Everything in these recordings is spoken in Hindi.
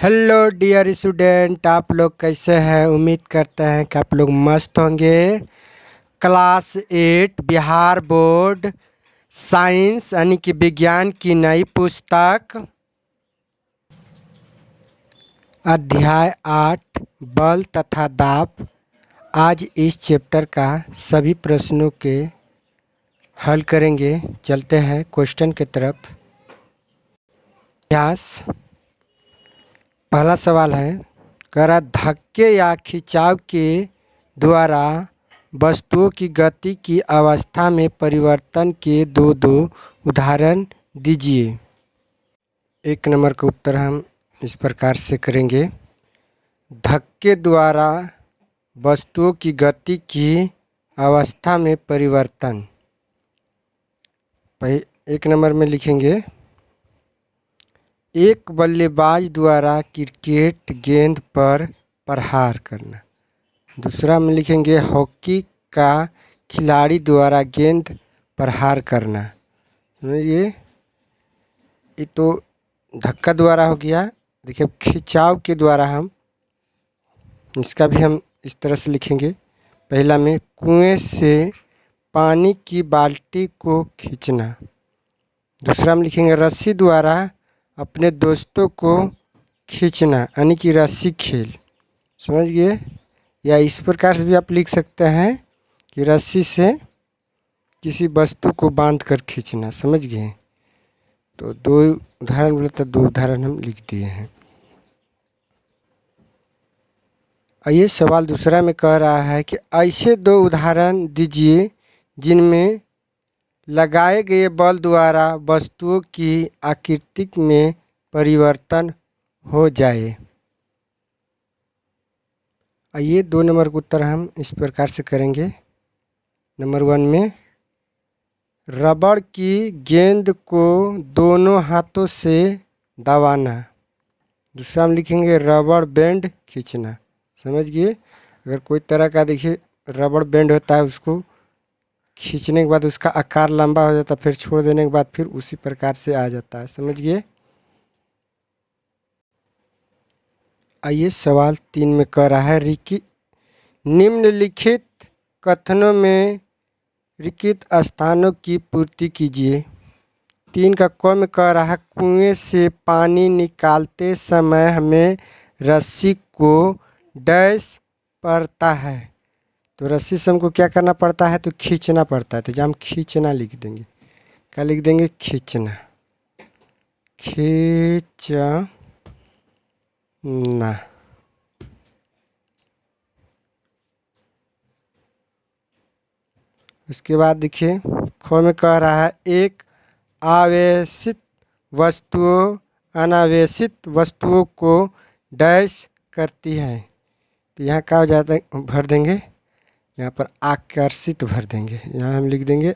हेलो डियर स्टूडेंट, आप लोग कैसे हैं। उम्मीद करते हैं कि आप लोग मस्त होंगे। क्लास 8 बिहार बोर्ड साइंस यानी कि विज्ञान की नई पुस्तक अध्याय 8 बल तथा दाब। आज इस चैप्टर का सभी प्रश्नों के हल करेंगे। चलते हैं क्वेश्चन की तरफ। अभ्यास पहला सवाल है, करा धक्के या खिंचाव के द्वारा वस्तुओं की गति की अवस्था में परिवर्तन के दो उदाहरण दीजिए। एक नंबर का उत्तर हम इस प्रकार से करेंगे। धक्के द्वारा वस्तुओं की गति की अवस्था में परिवर्तन। एक नंबर में लिखेंगे, एक बल्लेबाज द्वारा क्रिकेट गेंद पर प्रहार करना। दूसरा में लिखेंगे, हॉकी का खिलाड़ी द्वारा गेंद प्रहार करना। समझिए, ये तो धक्का द्वारा हो गया। देखिए, खिंचाव के द्वारा हम इसका भी हम इस तरह से लिखेंगे। पहला में कुएं से पानी की बाल्टी को खींचना। दूसरा में लिखेंगे, रस्सी द्वारा अपने दोस्तों को खींचना यानी कि रस्सी खेल। समझ गए। या इस प्रकार से भी आप लिख सकते हैं कि रस्सी से किसी वस्तु को बांधकर खींचना। समझ गए। तो दो उदाहरण बोले तो दो उदाहरण हम लिख दिए हैं। आइए सवाल दूसरा में कह रहा है कि ऐसे दो उदाहरण दीजिए जिनमें लगाए गए बल द्वारा वस्तुओं की आकृति में परिवर्तन हो जाए। आइए 2 नंबर का उत्तर हम इस प्रकार से करेंगे। नंबर 1 में रबड़ की गेंद को दोनों हाथों से दबाना। दूसरा में लिखेंगे रबड़ बैंड खींचना। समझ गए। अगर कोई तरह का देखिए रबड़ बैंड होता है, उसको खींचने के बाद उसका आकार लंबा हो जाता है, फिर छोड़ देने के बाद फिर उसी प्रकार से आ जाता है। समझ गए। आइए सवाल 3 में कह रहा है, निम्नलिखित कथनों में रिक्त स्थानों की पूर्ति कीजिए। 3 का क में कह रहा है, कुएं से पानी निकालते समय हमें रस्सी को डैश पड़ता है। तो रस्सी से हमको क्या करना पड़ता है, तो खींचना पड़ता है। तो जब हम खींचना लिख देंगे, क्या लिख देंगे, खींचना। खींचना। उसके बाद देखिए ख में कह रहा है, एक आवेशित वस्तुओं अनावेशित वस्तुओं को डैश करती है। तो यहाँ क्या हो जाता है, भर देंगे, यहाँ पर आकर्षित भर देंगे। यहाँ हम लिख देंगे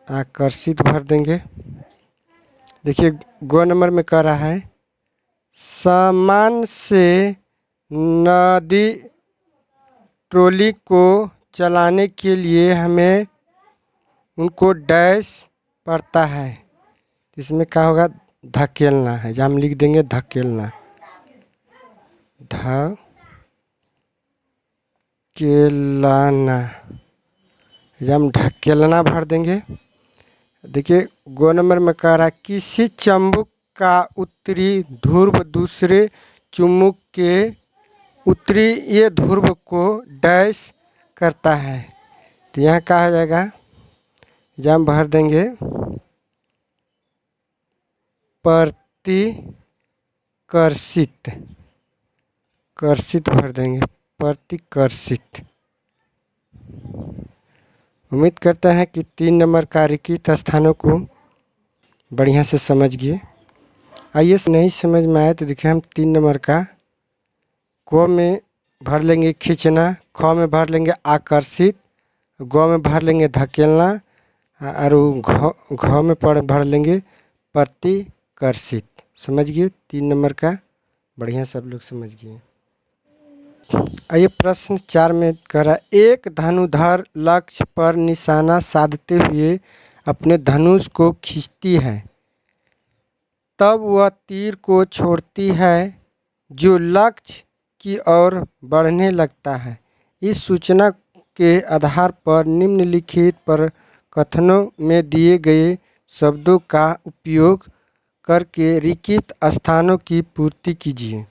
आकर्षित भर देंगे। देखिए ग नंबर में कह रहा है, सामान से नदी ट्रॉली को चलाने के लिए हमें उनको डैश पड़ता है। इसमें क्या होगा, धकेलना है। जहाँ हम लिख देंगे धकेलना। धकेलना। जब हम ढकेलना भर देंगे। देखिए गो नंबर में कह रहा है, किसी चुंबक का उत्तरी ध्रुव दूसरे चुंबक के उत्तरीय ध्रुव को डैश करता है। तो यहाँ क्या हो जाएगा, जब हम भर देंगे प्रतिकर्षित, कर्षित भर देंगे, प्रतिकर्षित। उम्मीद करते हैं कि 3 नंबर का रिक्त स्थानों को बढ़िया से समझ गए। आइए नहीं समझ में आए तो देखिए, हम 3 नंबर का क में भर लेंगे खींचना, ख में भर लेंगे आकर्षित, ग में भर लेंगे धकेलना और घ में भर लेंगे प्रतिकर्षित। समझ गए। 3 नंबर का बढ़िया सब लोग समझ गए। आइए प्रश्न 4 में कह रहा है, एक धनुधर लक्ष्य पर निशाना साधते हुए अपने धनुष को खींचती है, तब वह तीर को छोड़ती है जो लक्ष्य की ओर बढ़ने लगता है। इस सूचना के आधार पर निम्नलिखित पर कथनों में दिए गए शब्दों का उपयोग करके रिक्त स्थानों की पूर्ति कीजिए।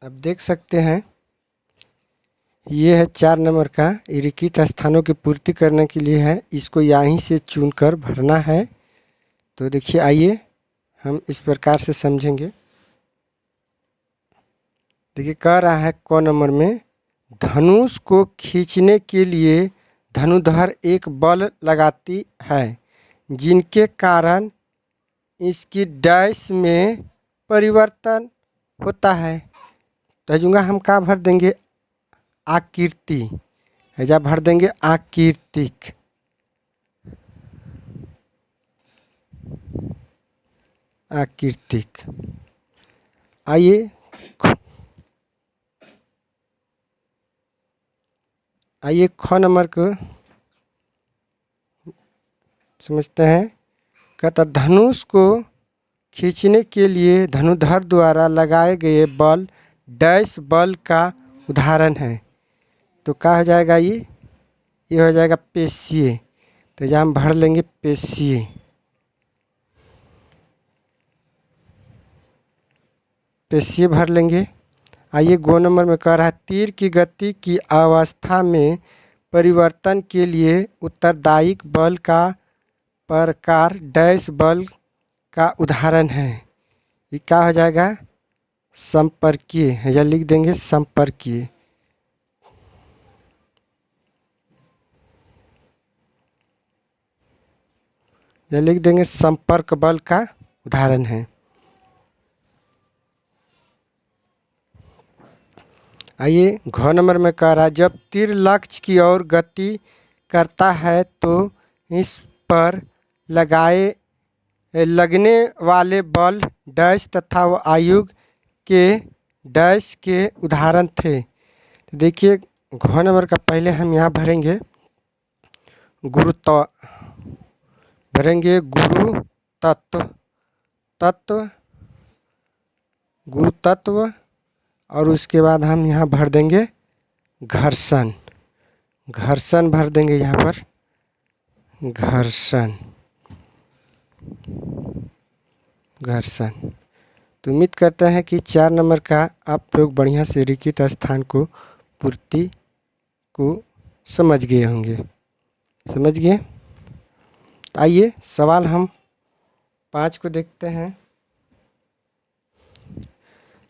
अब देख सकते हैं ये है 4 नंबर का, रिक्त स्थानों की पूर्ति करने के लिए है, इसको यहीं से चुनकर भरना है। तो देखिए आइए हम इस प्रकार से समझेंगे। देखिए कह रहा है क नंबर में, धनुष को खींचने के लिए धनुधर एक बल लगाती है जिनके कारण इसकी डैश में परिवर्तन होता है। तो जूँगा हम क्या भर देंगे, आकृति, ऐजा भर देंगे आकृतिक। आकृतिक। आइए ख नंबर को समझते हैं। कहता धनुष को खींचने के लिए धनुधर द्वारा लगाए गए बल डैश बल का उदाहरण है। तो क्या हो जाएगा, ये हो जाएगा पेशीय। तो यहाँ हम भर लेंगे पेशीय। पेशीय भर लेंगे। आइए गो नंबर में कह रहा है, तीर की गति की अवस्था में परिवर्तन के लिए उत्तरदायी बल का प्रकार डैश बल का उदाहरण है। ये क्या हो जाएगा, संपर्कीय, या लिख देंगे संपर्कीय। या लिख देंगे संपर्क बल का उदाहरण है। आइए घ नंबर में कह रहा है, जब तीर लक्ष्य की ओर गति करता है तो इस पर लगने वाले बल डैश तथा वो आयुग के डैश के उदाहरण थे। तो देखिए घ नंबर का पहले हम यहाँ भरेंगे गुरुत्व, भरेंगे गुरु तत्व, गुरु तत्व, और उसके बाद हम यहाँ भर देंगे घर्षण। घर्षण भर देंगे यहाँ पर, घर्षण। तो उम्मीद करते हैं कि 4 नंबर का आप लोग बढ़िया से रिक्त स्थान को पूर्ति को समझ गए होंगे। समझ गए। आइए सवाल हम 5 को देखते हैं।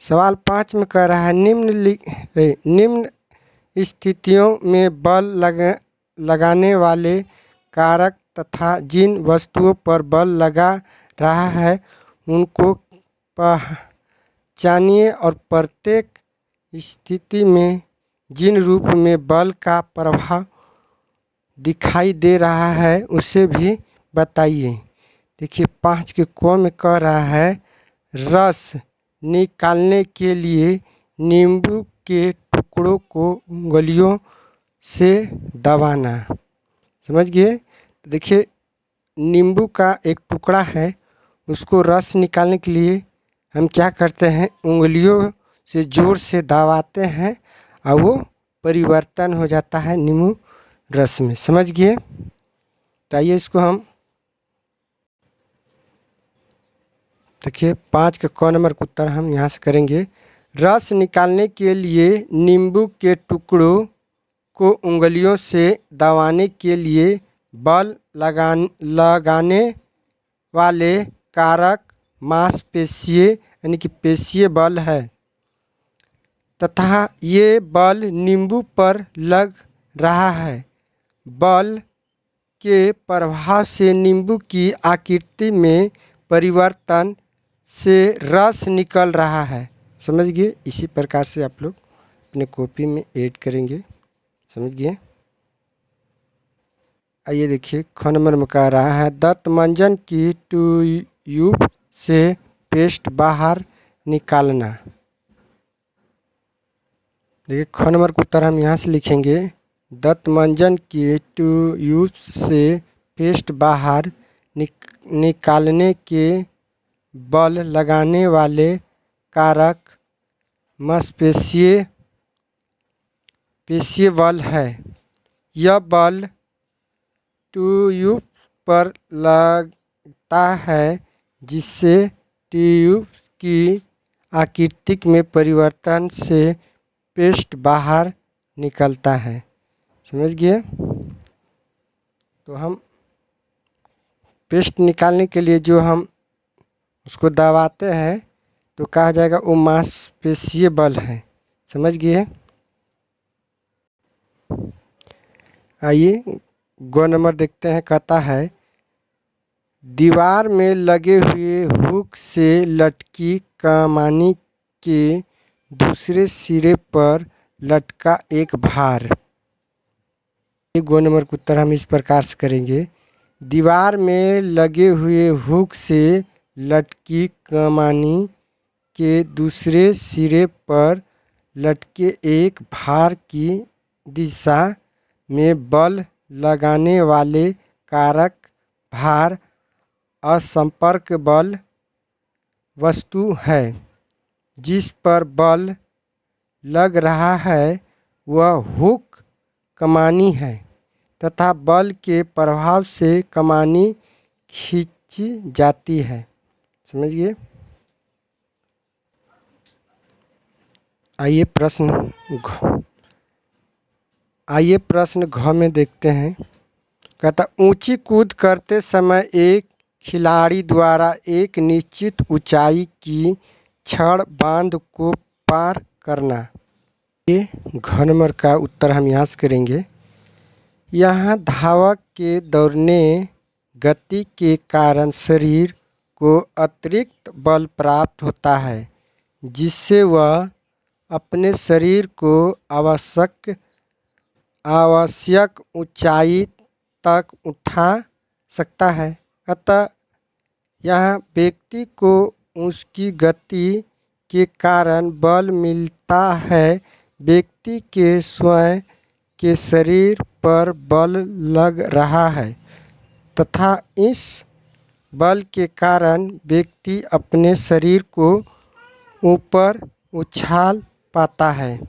सवाल 5 में कह रहा है, निम्न स्थितियों में बल लगाने वाले कारक तथा जिन वस्तुओं पर बल लगा रहा है उनको पहचानिए और प्रत्येक स्थिति में जिन रूप में बल का प्रभाव दिखाई दे रहा है उसे भी बताइए। देखिए 5 के क में कह रहा है, रस निकालने के लिए नींबू के टुकड़ों को उंगलियों से दबाना। समझ गए। तो देखिए नींबू का एक टुकड़ा है, उसको रस निकालने के लिए हम क्या करते हैं, उंगलियों से जोर से दबाते हैं और वो परिवर्तन हो जाता है नींबू रस में। समझ गए। तो आइए इसको हम देखिए 5 के क नंबर का उत्तर हम यहाँ से करेंगे। रस निकालने के लिए नींबू के टुकड़ों को उंगलियों से दबाने के लिए बल लगाने वाले कारक मांसपेशीय यानी कि पेशीय बल है तथा ये बल नींबू पर लग रहा है। बल के प्रभाव से नींबू की आकृति में परिवर्तन से रस निकल रहा है। समझ गए। इसी प्रकार से आप लोग अपने कॉपी में ऐड करेंगे। समझ गए। आइए देखिए ख नंबर में कह रहा है, दंत मंजन की ट्यूब से पेस्ट बाहर निकालना। देखिए ख नंबर का उत्तर हम यहाँ से लिखेंगे, दंतमंजन के ट्यूब्स से पेस्ट बाहर निकालने के बल लगाने वाले कारक मांसपेशीय बल है। यह बल ट्यूब पर लगता है जिससे ट्यूब की आकृति में परिवर्तन से पेस्ट बाहर निकलता है। समझ गए? तो हम पेस्ट निकालने के लिए जो हम उसको दबाते हैं तो कहा जाएगा वो मांसपेशीय बल है। समझ गए? आइए ग नंबर देखते हैं। कहता है, दीवार में लगे हुए हुक से लटकी कमानी के दूसरे सिरे पर लटका एक भार। ग नंबर का उत्तर हम इस प्रकार से करेंगे, दीवार में लगे हुए हुक से लटकी कमानी के दूसरे सिरे पर लटके एक भार की दिशा में बल लगाने वाले कारक भार असंपर्क बल वस्तु है। जिस पर बल लग रहा है वह हुक कमानी है तथा बल के प्रभाव से कमानी खींची जाती है। समझिए? आइए प्रश्न घ में देखते हैं। कहता, ऊंची कूद करते समय एक खिलाड़ी द्वारा एक निश्चित ऊंचाई की छड़ बांध को पार करना। ये घ नंबर का उत्तर हम यहाँ से करेंगे, यहाँ धावक के दौड़ने गति के कारण शरीर को अतिरिक्त बल प्राप्त होता है जिससे वह अपने शरीर को आवश्यक ऊंचाई तक उठा सकता है। अतः यहाँ व्यक्ति को उसकी गति के कारण बल मिलता है। व्यक्ति के स्वयं के शरीर पर बल लग रहा है तथा इस बल के कारण व्यक्ति अपने शरीर को ऊपर उछाल पाता है।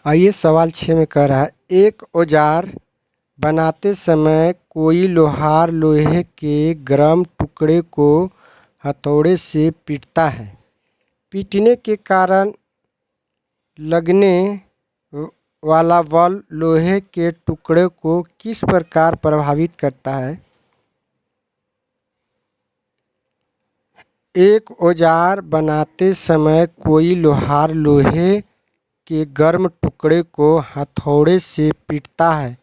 आइए सवाल 6 में कह रहा है, एक औजार बनाते समय कोई लोहार लोहे के गर्म टुकड़े को हथौड़े से पीटता है। पीटने के कारण लगने वाला बल लोहे के टुकड़े को किस प्रकार प्रभावित करता है? एक औजार बनाते समय कोई लोहार लोहे के गर्म टुकड़े को हथौड़े से पीटता है।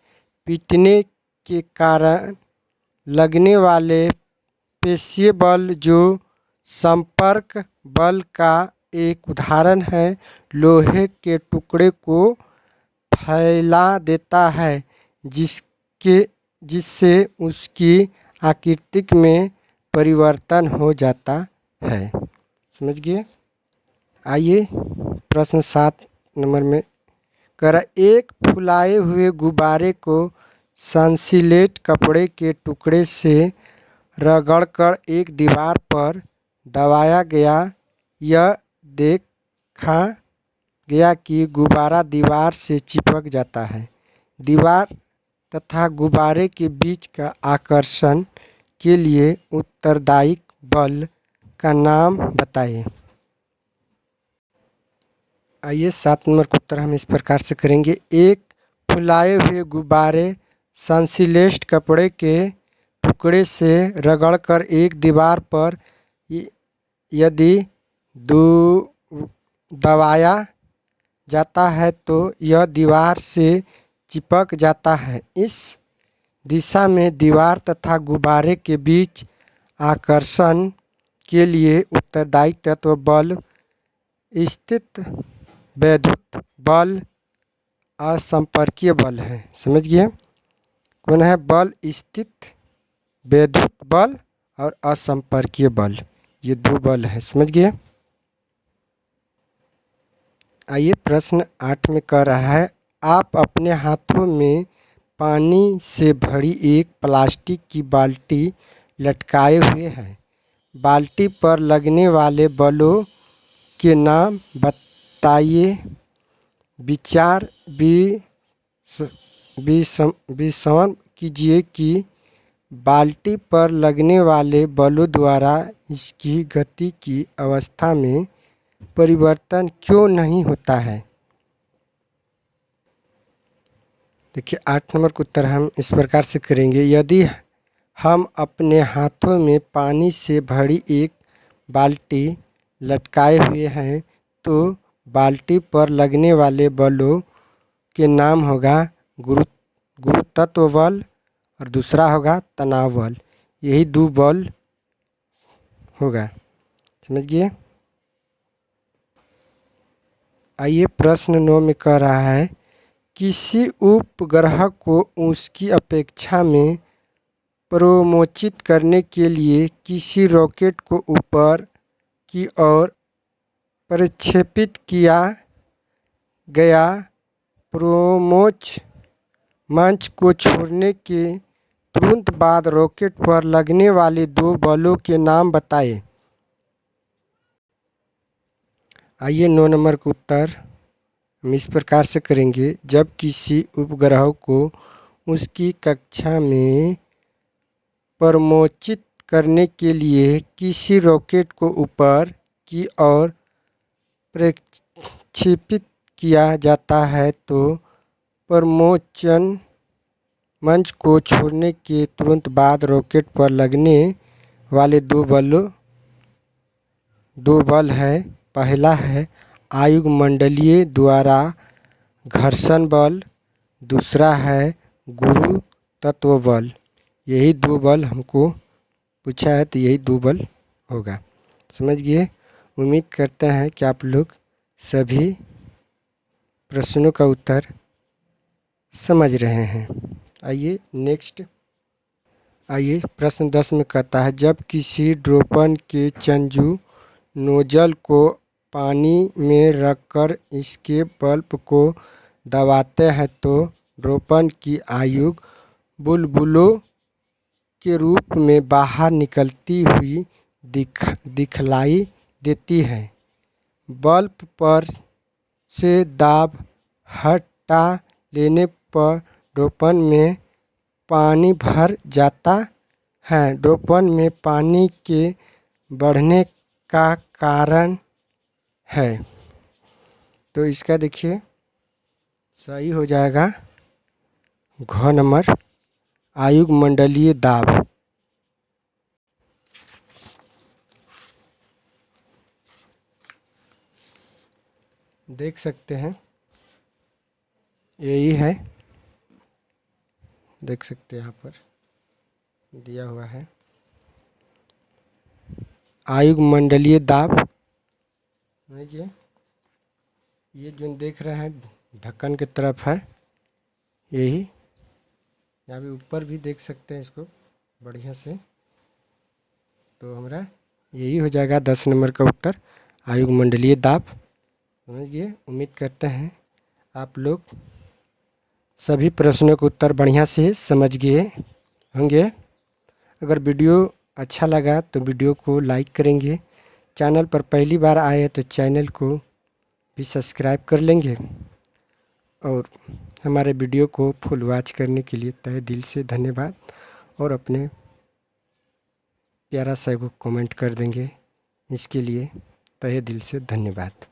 पीटने के कारण लगने वाले पेशीय बल जो संपर्क बल का एक उदाहरण है, लोहे के टुकड़े को फैला देता है जिससे उसकी आकृति में परिवर्तन हो जाता है। समझ गए? आइए प्रश्न 7 नंबर में कर, एक फुलाए हुए गुब्बारे को सनसिलेट कपड़े के टुकड़े से रगड़कर एक दीवार पर दबाया गया। यह देखा गया कि गुब्बारा दीवार से चिपक जाता है। दीवार तथा गुब्बारे के बीच का आकर्षण के लिए उत्तरदायी बल का नाम बताइए। आइए 7 नंबर का उत्तर हम इस प्रकार से करेंगे, एक फुलाए हुए गुब्बारे सनसिलेट कपड़े के टुकड़े से रगड़कर एक दीवार पर यदि दबाया जाता है तो यह दीवार से चिपक जाता है। इस दिशा में दीवार तथा गुब्बारे के बीच आकर्षण के लिए उत्तरदायी तत्व बल स्थित वैद्युत बल असंपर्कीय बल है। समझ गए? कौन है? बल स्थित वैद्युत बल और असंपर्कीय बल, ये दो बल है। समझ गए? आइए प्रश्न 8 में कह रहा है, आप अपने हाथों में पानी से भरी एक प्लास्टिक की बाल्टी लटकाए हुए हैं। बाल्टी पर लगने वाले बलों के नाम बताइए। विचार विश्लेषण कीजिए कि बाल्टी पर लगने वाले बलों द्वारा इसकी गति की अवस्था में परिवर्तन क्यों नहीं होता है। देखिए 8 नंबर का उत्तर हम इस प्रकार से करेंगे। यदि हम अपने हाथों में पानी से भरी एक बाल्टी लटकाए हुए हैं तो बाल्टी पर लगने वाले बलों के नाम होगा गुरुत्व बल और दूसरा होगा तनाव बल। यही दो बल होगा, समझ गए। आइए प्रश्न 9 में कह रहा है, किसी उपग्रह को उसकी अपेक्षा में प्रमोचित करने के लिए किसी रॉकेट को ऊपर की ओर प्रक्षेपित किया गया प्रमोच मंच को छोड़ने के तुरंत बाद रॉकेट पर लगने वाले दो बलों के नाम बताएं। आइए 9 नंबर का उत्तर हम इस प्रकार से करेंगे। जब किसी उपग्रह को उसकी कक्षा में प्रमोचित करने के लिए किसी रॉकेट को ऊपर की ओर प्रक्षेपित किया जाता है तो प्रमोचन मंच को छोड़ने के तुरंत बाद रॉकेट पर लगने वाले दो बल है। पहला है वायुमंडलीय द्वारा घर्षण बल, दूसरा है गुरुत्व बल। यही दो बल हमको पूछा है तो यही दो बल होगा, समझ गए। उम्मीद करते हैं कि आप लोग सभी प्रश्नों का उत्तर समझ रहे हैं। आइए नेक्स्ट। आइए प्रश्न 10 में कहता है, जब किसी ड्रॉपर के चंजू नोजल को पानी में रखकर इसके बल्ब को दबाते हैं तो ड्रॉपर की आयु बुलबुलों के रूप में बाहर निकलती हुई दिखलाई देती है। बल्ब पर से दाब हटा लेने पर ड्रॉपर में पानी भर जाता है। ड्रॉपर में पानी के बढ़ने का कारण है, तो इसका देखिए सही हो जाएगा घ नंबर, वायुमंडलीय दाब। देख सकते हैं यही है, देख सकते हैं यहाँ पर दिया हुआ है वायुमंडलीय दाब। ये जो देख रहे हैं ढक्कन की तरफ है, यही यहाँ भी ऊपर भी देख सकते हैं इसको बढ़िया से, तो हमारा यही हो जाएगा 10 नंबर का उत्तर, वायुमंडलीय दाब। समझ गए। उम्मीद करते हैं आप लोग सभी प्रश्नों के उत्तर बढ़िया से समझ गए होंगे। अगर वीडियो अच्छा लगा तो वीडियो को लाइक करेंगे। चैनल पर पहली बार आए तो चैनल को भी सब्सक्राइब कर लेंगे और हमारे वीडियो को फुल वॉच करने के लिए तहे दिल से धन्यवाद और अपने प्यारा सा को कमेंट कर देंगे, इसके लिए तहे दिल से धन्यवाद।